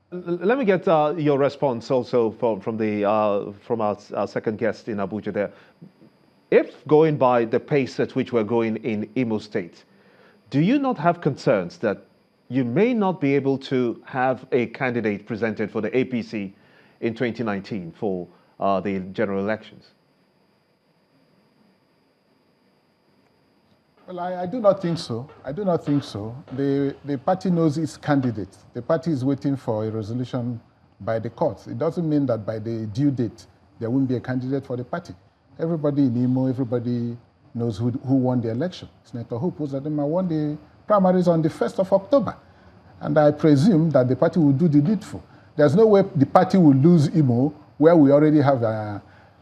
Let me get your response also from our second guest in Abuja there. If going by the pace at which we're going in Imo State, do you not have concerns that you may not be able to have a candidate presented for the APC in 2019 for the general elections? Well, I do not think so. I do not think so. The party knows its candidate. The party is waiting for a resolution by the courts. It doesn't mean that by the due date, there won't be a candidate for the party. Everybody in Imo, everybody knows who won the election. Senator Hope Uzodinma won the primaries on the 1st of October. And I presume that the party will do the needful. There's no way the party will lose Imo, where we already have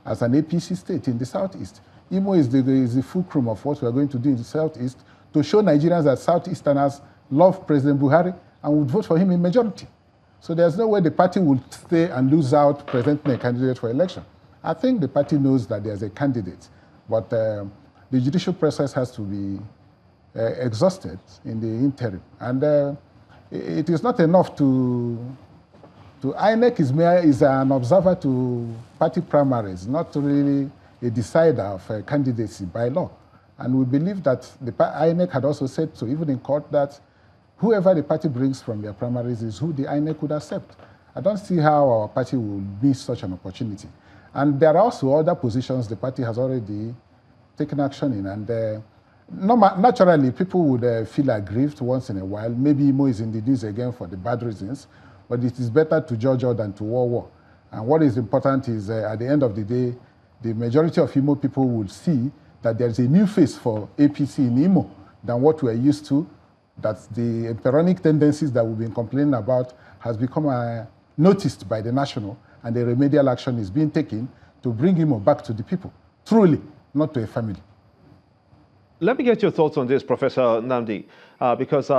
as an APC state in the southeast. Imo is the fulcrum of what we are going to do in the southeast to show Nigerians that Southeasterners love President Buhari and would vote for him in majority. So there's no way the party will stay and lose out presenting a candidate for election. I think the party knows that there's a candidate, but the judicial process has to be exhausted in the interim. And it is not enough to INEC is an observer to party primaries, not really a decider of candidacy by law. And we believe that the INEC had also said so, even in court, that whoever the party brings from their primaries is who the INEC would accept. I don't see how our party will miss such an opportunity. And there are also other positions the party has already taken action in. And naturally, people would feel aggrieved once in a while. Maybe Imo is in the news again for the bad reasons, but it is better to judge all than to war. And what is important is, at the end of the day, the majority of Imo people will see that there is a new face for APC in Imo than what we're used to, that the emperonic tendencies that we've been complaining about has become noticed by the national, and the remedial action is being taken to bring Imo back to the people, truly, not to a family. Let me get your thoughts on this, Professor Nnamdi, because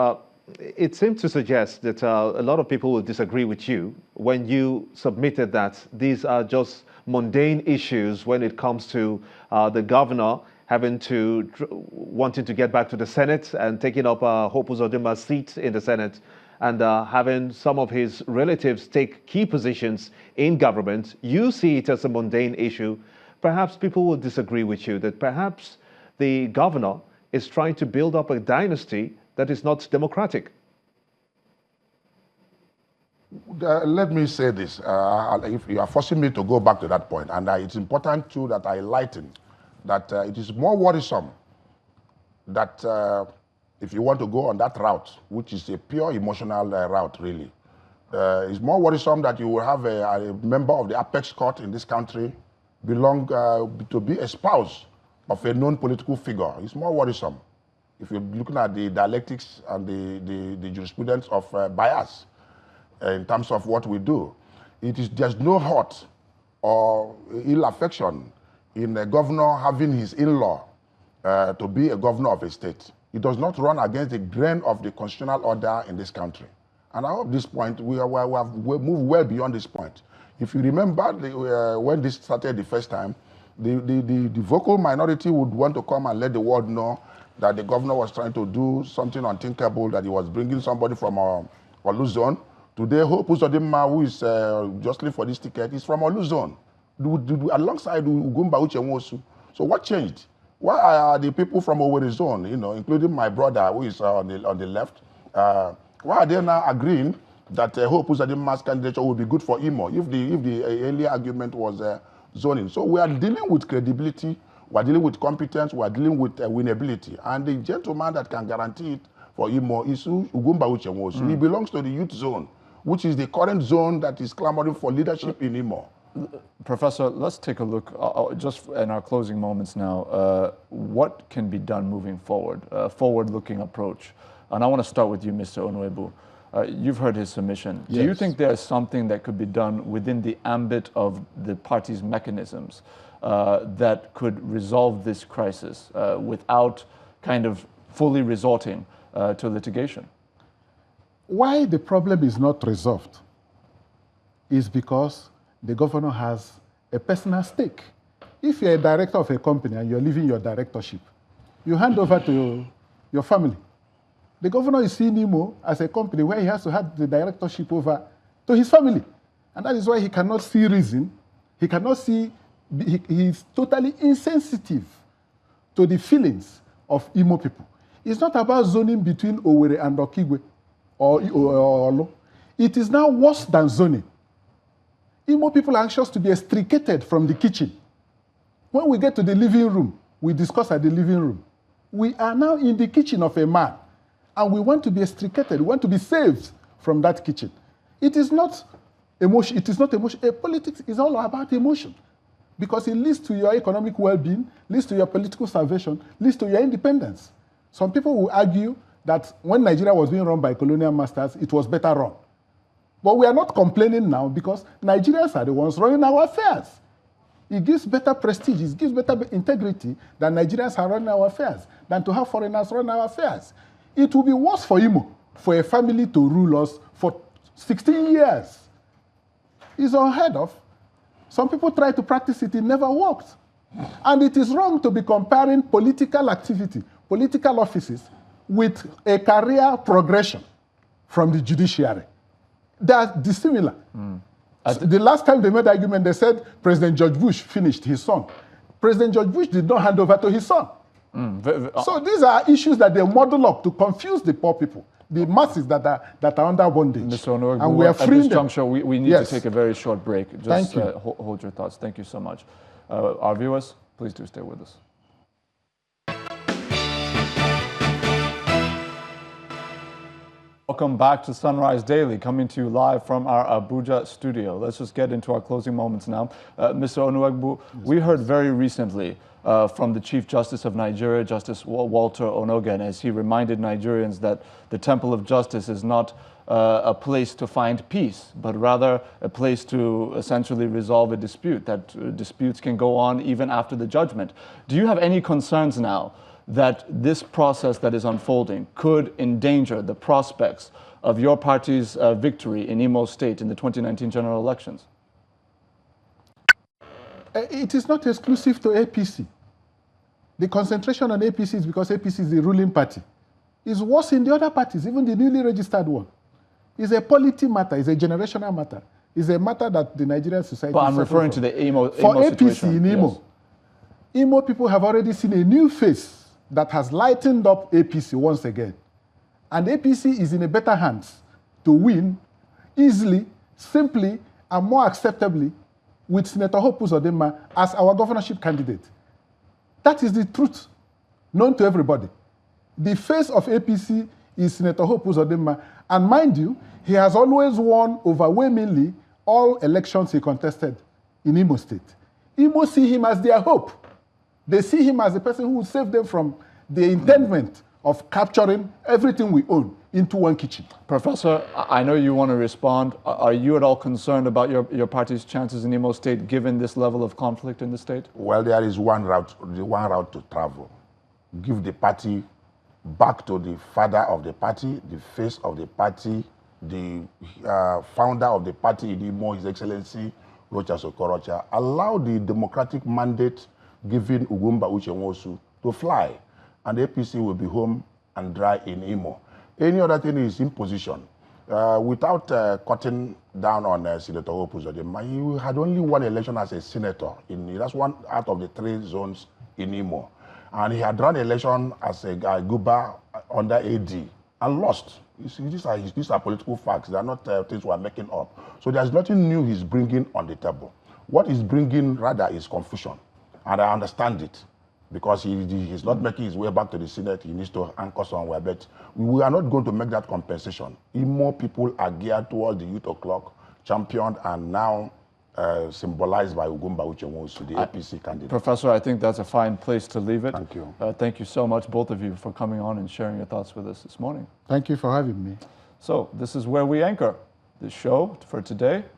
it seems to suggest that a lot of people will disagree with you when you submitted that these are just mundane issues when it comes to the governor wanting to get back to the Senate and taking up Hope Uzodinma's seat in the Senate, and having some of his relatives take key positions in government. You see it as a mundane issue. Perhaps people will disagree with you that perhaps the governor is trying to build up a dynasty that is not democratic. Let me say this. If you are forcing me to go back to that point, and it's important too that I enlighten that it is more worrisome that if you want to go on that route, which is a pure emotional route, really, it's more worrisome that you will have a member of the apex court in this country belong to be a spouse of a known political figure. It's more worrisome if you're looking at the dialectics and the jurisprudence of bias in terms of what we do. There's no hurt or ill affection in a governor having his in-law to be a governor of a state. It does not run against the grain of the constitutional order in this country. And I hope this point, we have moved well beyond this point. If you remember when this started the first time, the vocal minority would want to come and let the world know that the governor was trying to do something unthinkable, that he was bringing somebody from Oluzon. Today, Hope Uzodinma, who is justly for this ticket, is from Oluzon, alongside Ugumba Uchenwosu. So what changed? Why are the people from Owerri zone, including my brother who is on the left, why are they now agreeing that Hope Uzodinma's candidature will be good for Imo if the earlier argument was zoning? So we are dealing with credibility, we are dealing with competence, we are dealing with winnability. And the gentleman that can guarantee it for Imo is Ugumba Uchenwosu. He belongs to the youth zone, which is the current zone that is clamoring for leadership in Imo. Professor, let's take a look, just in our closing moments now, what can be done moving forward, a forward-looking approach? And I want to start with you, Mr. Onuegbu. You've heard his submission. Yes. Do you think there is something that could be done within the ambit of the party's mechanisms that could resolve this crisis without kind of fully resorting to litigation? Why the problem is not resolved is because the governor has a personal stake. If you're a director of a company and you're leaving your directorship, you hand over to your family. The governor is seeing Imo as a company where he has to have the directorship over to his family. And that is why he cannot see reason. He cannot see, he is totally insensitive to the feelings of Imo people. It's not about zoning between Owerri and Okigwe or Olo. It is now worse than zoning. Imo people are anxious to be extricated from the kitchen. When we get to the living room, we discuss at the living room. We are now in the kitchen of a man, and we want to be extricated. We want to be saved from that kitchen. It is not emotion. It is not emotion. Politics is all about emotion, because it leads to your economic well-being, leads to your political salvation, leads to your independence. Some people will argue that when Nigeria was being run by colonial masters, it was better run. But we are not complaining now because Nigerians are the ones running our affairs. It gives better prestige, it gives better integrity than Nigerians are running our affairs, than to have foreigners run our affairs. It will be worse for Imo, for a family to rule us for 16 years. It's unheard of. Some people try to practice it, it never worked. And it is wrong to be comparing political activity, political offices, with a career progression from the judiciary. They are dissimilar. The last time they made the argument, they said President George Bush finished his son. President George Bush did not hand over to his son. So these are issues that they model up to confuse the poor people, the masses that are under bondage. Mr. Onuegbu, and we are freeing at this them. juncture, we need to take a very short break. Just Thank you. Hold your thoughts. Thank you so much. Our viewers, please do stay with us. Welcome back to Sunrise Daily, coming to you live from our Abuja studio. Let's just get into our closing moments now. Mr. Onuegbu, we heard very recently from the Chief Justice of Nigeria, Justice Walter Onogen, as he reminded Nigerians that the Temple of Justice is not a place to find peace, but rather a place to essentially resolve a dispute, that disputes can go on even after the judgment. Do you have any concerns now that this process that is unfolding could endanger the prospects of your party's victory in Imo State in the 2019 general elections? It is not exclusive to APC. The concentration on APC is because APC is the ruling party. It's worse in the other parties, even the newly registered one. It's a polity matter, it's a generational matter. It's a matter that the Nigerian society But I'm referring to the Imo APC situation. in Imo. Yes. Imo people have already seen a new face that has lightened up APC once again. And APC is in a better hands to win easily, simply, and more acceptably with Senator Hope Uzodinma as our governorship candidate. That is the truth, known to everybody. The face of APC is Senator Hope Uzodinma, and mind you, he has always won overwhelmingly all elections he contested in Imo State. Imo see him as their hope. They see him as the person who will save them from the intendment of capturing everything we own into one kitchen. Professor, I know you want to respond. Are you at all concerned about your party's chances in Imo State given this level of conflict in the state? Well, there is one route to travel. Give the party back to the father of the party, the face of the party, the founder of the party in Imo, His Excellency Okorocha. Allow the democratic mandate given Ugumba Uchenwosu to fly, and the APC will be home and dry in Imo. Any other thing is imposition. Without cutting down on Senator Hope Uzodinma, he had only one election as a senator. That's one out of the 3 zones in Imo. And he had run election as a Guba under AD and lost. These are political facts. They are not things we are making up. So there's nothing new he's bringing on the table. What he's bringing rather is confusion. And I understand it, because he's not making his way back to the Senate. He needs to anchor somewhere. But we are not going to make that compensation. More people are geared towards the youth o'clock, championed and now symbolized by Ugumba Uchenwosu, the APC candidate. Professor, I think that's a fine place to leave it. Thank you. Thank you so much, both of you, for coming on and sharing your thoughts with us this morning. Thank you for having me. So this is where we anchor the show for today.